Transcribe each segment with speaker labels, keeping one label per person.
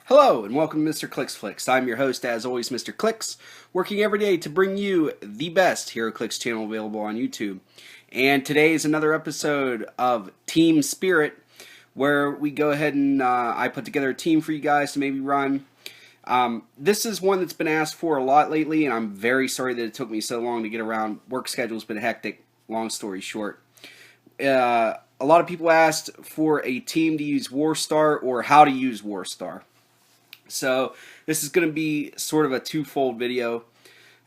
Speaker 1: Hello and welcome to Mr.ClixFlix. I'm your host, as always, Mr.Clix, working every day to bring you the best Heroclix channel available on YouTube. And today is another episode of Team Spirit, where we go ahead and I put together a team for you guys to maybe run. This is one that's been asked for a lot lately, and I'm very sorry that it took me so long to get around. Work schedule's been hectic, long story short. A lot of people asked for a team to use Warstar or how to use Warstar. So this is going to be sort of a twofold video.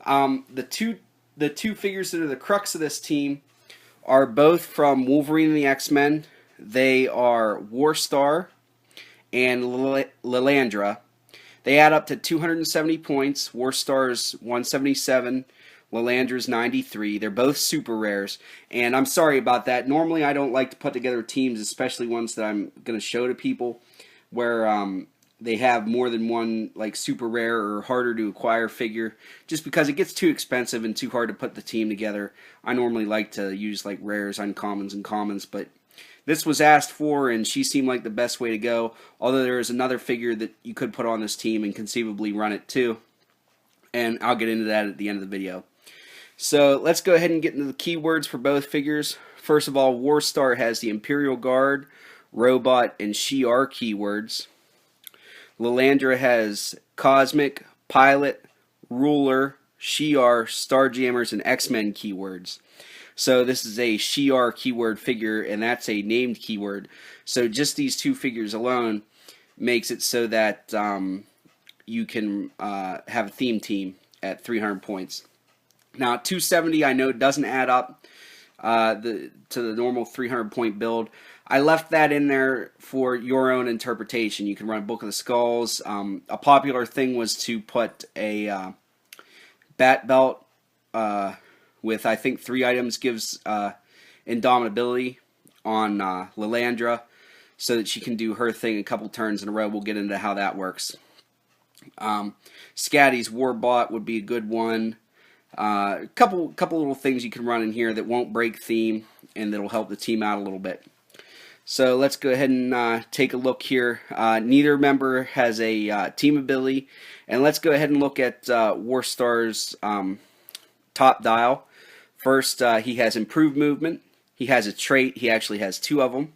Speaker 1: The two figures that are the crux of this team are both from Wolverine and the X-Men. They are Warstar and Lilandra. They add up to 270 points. Warstar's 177. Lilandra's 93. They're both super rares, and I'm sorry about that. Normally I don't like to put together teams, especially ones that I'm going to show to people, where they have more than one like super rare or harder to acquire figure, just because it gets too expensive and too hard to put the team together. I normally like to use like rares, uncommons, and commons, but this was asked for and she seemed like the best way to go, although there is another figure that you could put on this team and conceivably run it too, and I'll get into that at the end of the video. So let's go ahead and get into the keywords for both figures. First of all, Warstar has the Imperial Guard, Robot, and Shi'ar keywords. Lilandra has Cosmic, Pilot, Ruler, Shi'ar, Starjammers, and X-Men keywords. So this is a Shi'ar keyword figure, and that's a named keyword. So just these two figures alone makes it so that you can have a theme team at 300 points. Now 270 I know doesn't add up to the normal 300 point build. I left that in there for your own interpretation. You can run Book of the Skulls. A popular thing was to put a bat belt with, I think, 3 items gives indomitability on Lilandra, so that she can do her thing a couple turns in a row. We'll get into how that works. Scatty's Warbot would be a good one. Couple little things you can run in here that won't break theme and that'll help the team out a little bit. So let's go ahead and take a look here. Neither member has a team ability, and let's go ahead and look at Warstar's top dial. First, he has improved movement. He has a trait. He actually has 2 of them.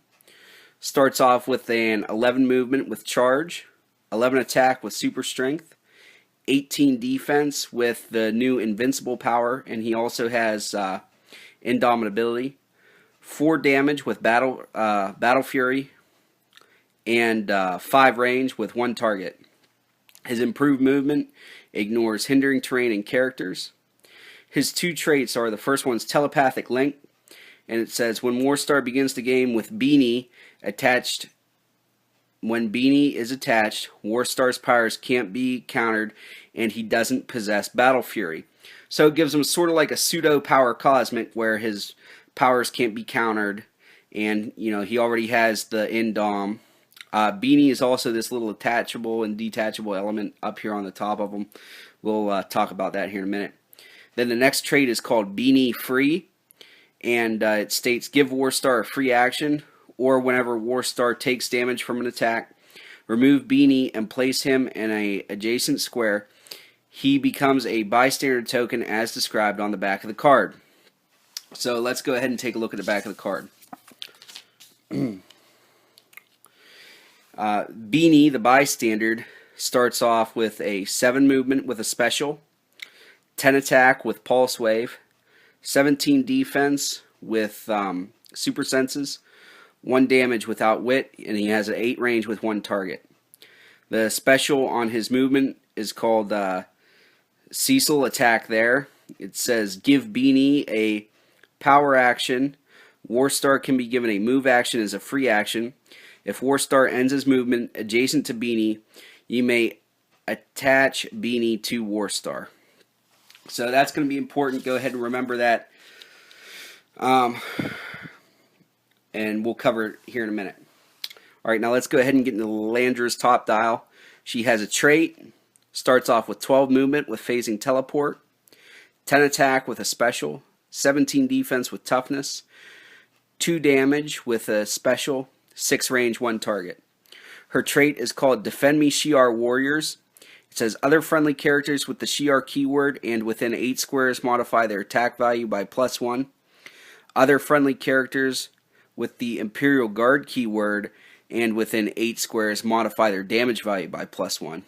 Speaker 1: Starts off with an 11 movement with charge, 11 attack with super strength, 18 defense with the new invincible power, and he also has indomitability, 4 damage with battle fury, and 5 range with 1 target. His improved movement ignores hindering terrain and characters. His 2 traits are, the first one's telepathic link, and it says when Warstar begins the game with Beanie attached. When Beanie is attached, Warstar's powers can't be countered, and he doesn't possess Battle Fury. So it gives him sort of like a pseudo-power Cosmic, where his powers can't be countered, and he already has the Indom. Beanie is also this little attachable and detachable element up here on the top of him. We'll talk about that here in a minute. Then the next trait is called Beanie Free, and it states give Warstar a free action, or whenever Warstar takes damage from an attack, remove Beanie and place him in an adjacent square. He becomes a bystander token as described on the back of the card. So let's go ahead and take a look at the back of the card. Beanie, the bystander, starts off with a 7 movement with a special, 10 attack with pulse wave, 17 defense with super senses, 1 damage without wit, and he has an 8 range with 1 target. The special on his movement is called Cecil Attack there. It says give Beanie a power action. Warstar can be given a move action as a free action. If Warstar ends his movement adjacent to Beanie, you may attach Beanie to Warstar. So that's going to be important. Go ahead and remember that. And we'll cover it here in a minute. Alright, now let's go ahead and get into Lilandra's top dial. She has a trait. Starts off with 12 movement with phasing teleport, 10 attack with a special, 17 defense with toughness, 2 damage with a special, 6 range, 1 target. Her trait is called Defend Me Shi'ar Warriors. It says other friendly characters with the Shi'ar keyword and within 8 squares modify their attack value by +1. Other friendly characters with the Imperial Guard keyword and within 8 squares modify their damage value by +1.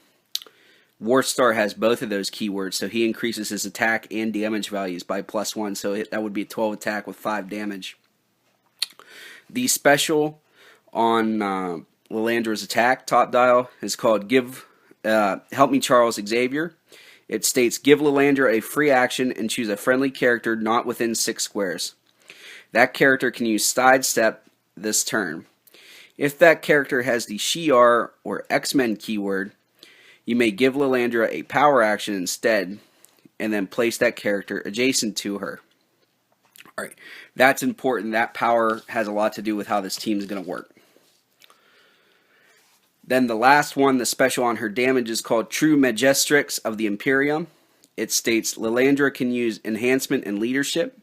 Speaker 1: Warstar has both of those keywords, so he increases his attack and damage values by +1, so that would be a 12 attack with 5 damage. The special on Lilandra's attack, top dial, is called Help Me Charles Xavier. It states, give Lilandra a free action and choose a friendly character not within 6 squares. That character can use sidestep this turn. If that character has the Shi'ar or X-Men keyword, you may give Lilandra a power action instead, and then place that character adjacent to her. Alright, that's important. That power has a lot to do with how this team is going to work. Then the last one, the special on her damage, is called True Magistrix of the Imperium. It states, Lilandra can use Enhancement and Leadership.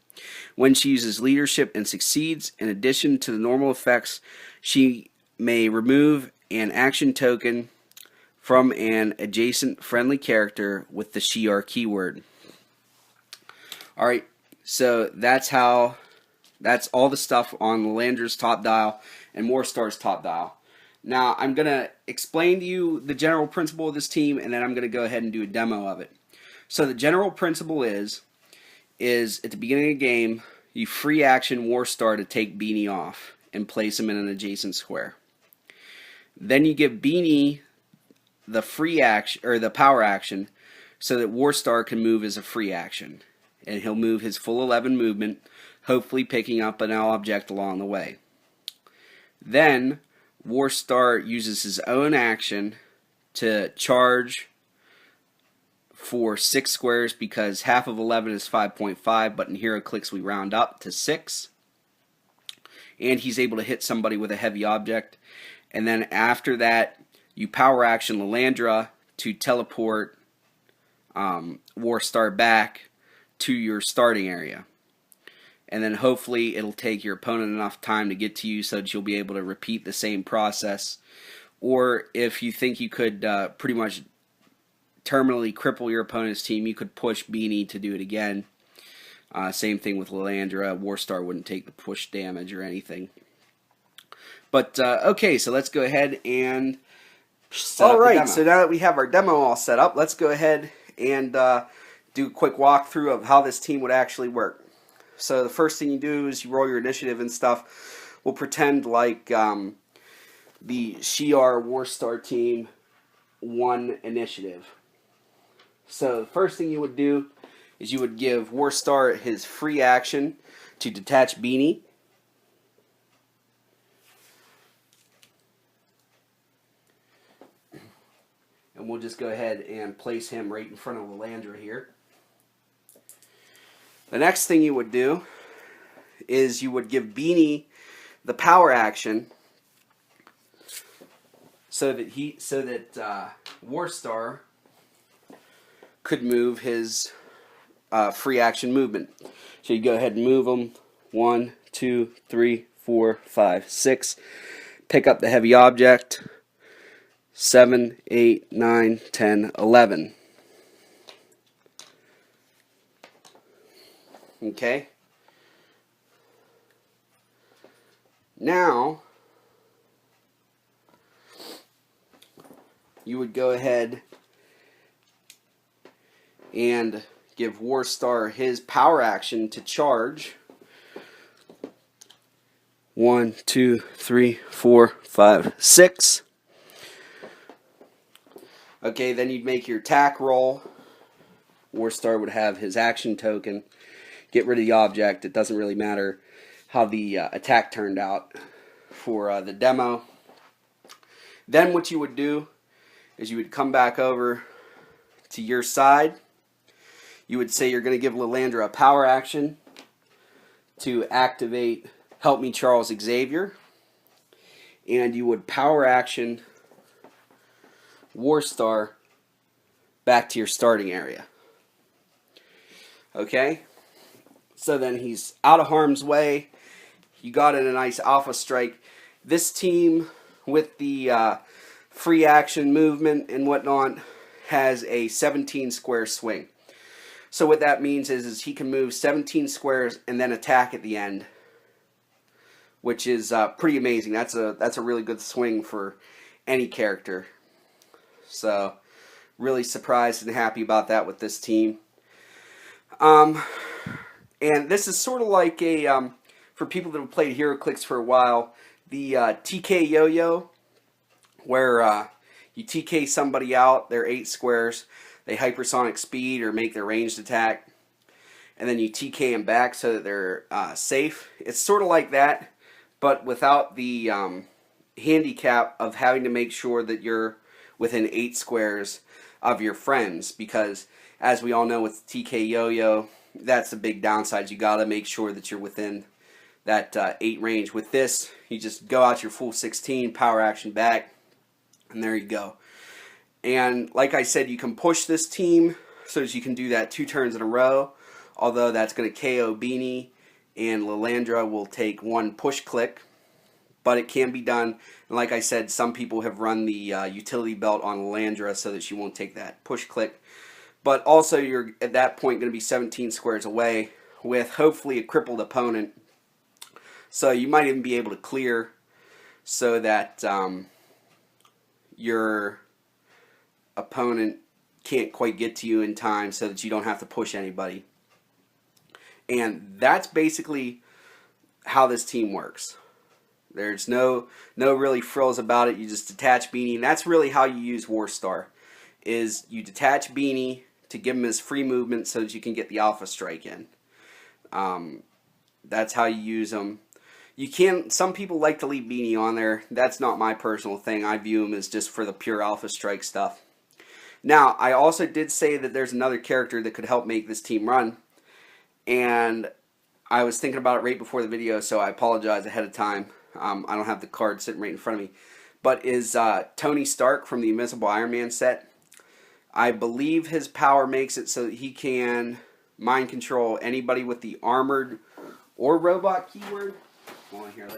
Speaker 1: When she uses Leadership and succeeds, in addition to the normal effects, she may remove an action token from an adjacent friendly character with the Shi'ar keyword. Alright, so that's all the stuff on Lilandra's top dial and Warstar's top dial. Now, I'm going to explain to you the general principle of this team, and then I'm going to go ahead and do a demo of it. So the general principle is at the beginning of the game, you free action Warstar to take Beanie off and place him in an adjacent square. Then you give Beanie the free action or the power action so that Warstar can move as a free action, and he'll move his full 11 movement, hopefully picking up an object along the way. Then Warstar uses his own action to charge for 6 squares, because half of 11 is 5.5, but in Heroclix we round up to 6. And he's able to hit somebody with a heavy object. And then after that, you power action Lilandra to teleport Warstar back to your starting area. And then hopefully it'll take your opponent enough time to get to you so that you'll be able to repeat the same process. Or if you think you could pretty much terminally cripple your opponent's team, you could push Beanie to do it again. Same thing with Lilandra. Warstar wouldn't take the push damage or anything. But okay, so let's go ahead and set up the demo. So now that we have our demo all set up, let's go ahead and do a quick walkthrough of how this team would actually work. So the first thing you do is you roll your initiative and stuff. We'll pretend like the Shi'ar Warstar team won initiative. So the first thing you would do is you would give Warstar his free action to detach Beanie. And we'll just go ahead and place him right in front of Lilandra here. The next thing you would do is you would give Beanie the power action so that Warstar could move his free action movement. So you go ahead and move him 1, 2, 3, 4, 5, 6. Pick up the heavy object 7, 8, 9, 10, 11. Okay. Now, you would go ahead and give Warstar his power action to charge. 1, 2, 3, 4, 5, 6. Okay, then you'd make your attack roll. Warstar would have his action token. Get rid of the object. It doesn't really matter how the attack turned out for the demo. Then what you would do is you would come back over to your side. You would say you're going to give Lilandra a power action to activate Help Me Charles Xavier. And you would power action Warstar back to your starting area. Okay? So then he's out of harm's way. You got in a nice alpha strike. This team with the free action movement and whatnot, has a 17 square swing. So what that means is he can move 17 squares and then attack at the end, which is pretty amazing. That's a really good swing for any character. So really surprised and happy about that with this team. And this is sort of like a for people that have played Heroclix for a while, the TK yo-yo, where you TK somebody out, they're 8 squares, they hypersonic speed or make their ranged attack, and then you TK them back so that they're safe. It's sort of like that, but without the handicap of having to make sure that you're within 8 squares of your friends, because as we all know with TK yo-yo, that's the big downside. You got to make sure that you're within that 8 range. With this, you just go out your full 16, power action back, and there you go. And like I said, you can push this team so that you can do that 2 turns in a row, although that's going to KO Beanie, and Lilandra will take 1 push click, but it can be done. And like I said, some people have run the utility belt on Lilandra so that she won't take that push click. But also, you're at that point going to be 17 squares away with hopefully a crippled opponent. So you might even be able to clear so that your opponent can't quite get to you in time so that you don't have to push anybody. And that's basically how this team works. There's no really frills about it. You just detach Beanie, and that's really how you use Warstar. Is you detach Beanie to give him his free movement so that you can get the Alpha Strike in. That's how you use him. You can. Some people like to leave Beanie on there. That's not my personal thing. I view him as just for the pure Alpha Strike stuff. Now, I also did say that there's another character that could help make this team run, and I was thinking about it right before the video, so I apologize ahead of time. I don't have the card sitting right in front of me, but is Tony Stark from the Invincible Iron Man set. I believe his power makes it so that he can mind control anybody with the armored or robot keyword. Hold on here,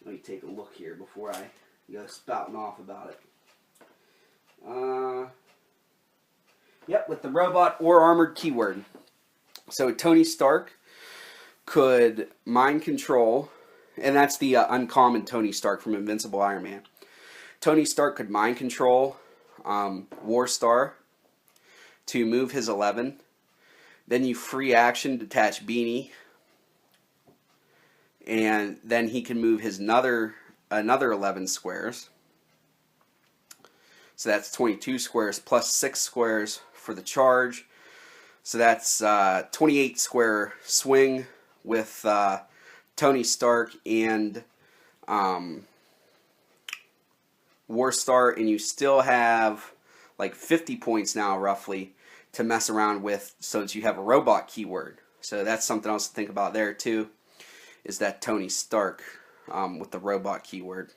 Speaker 1: let me take a look here before I go spouting off about it. Yep, with the robot or armored keyword. So Tony Stark could mind control, and that's the uncommon Tony Stark from Invincible Iron Man. Tony Stark could mind control Warstar to move his 11. Then you free action detach Beanie, and then he can move his another 11 squares. So that's 22 squares plus 6 squares for the charge. So that's 28 square swing with Tony Stark and Warstar, and you still have like 50 points now roughly to mess around with so that you have a robot keyword. So that's something else to think about there too, is that Tony Stark with the robot keyword.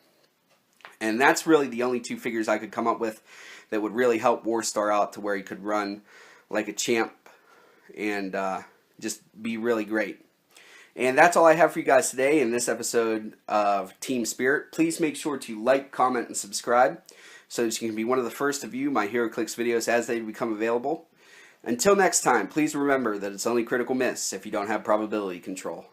Speaker 1: And that's really the only 2 figures I could come up with that would really help Warstar out to where he could run like a champ and just be really great. And that's all I have for you guys today in this episode of Team Spirit. Please make sure to like, comment, and subscribe so that you can be one of the first to view my Heroclix videos as they become available. Until next time, please remember that it's only critical miss if you don't have probability control.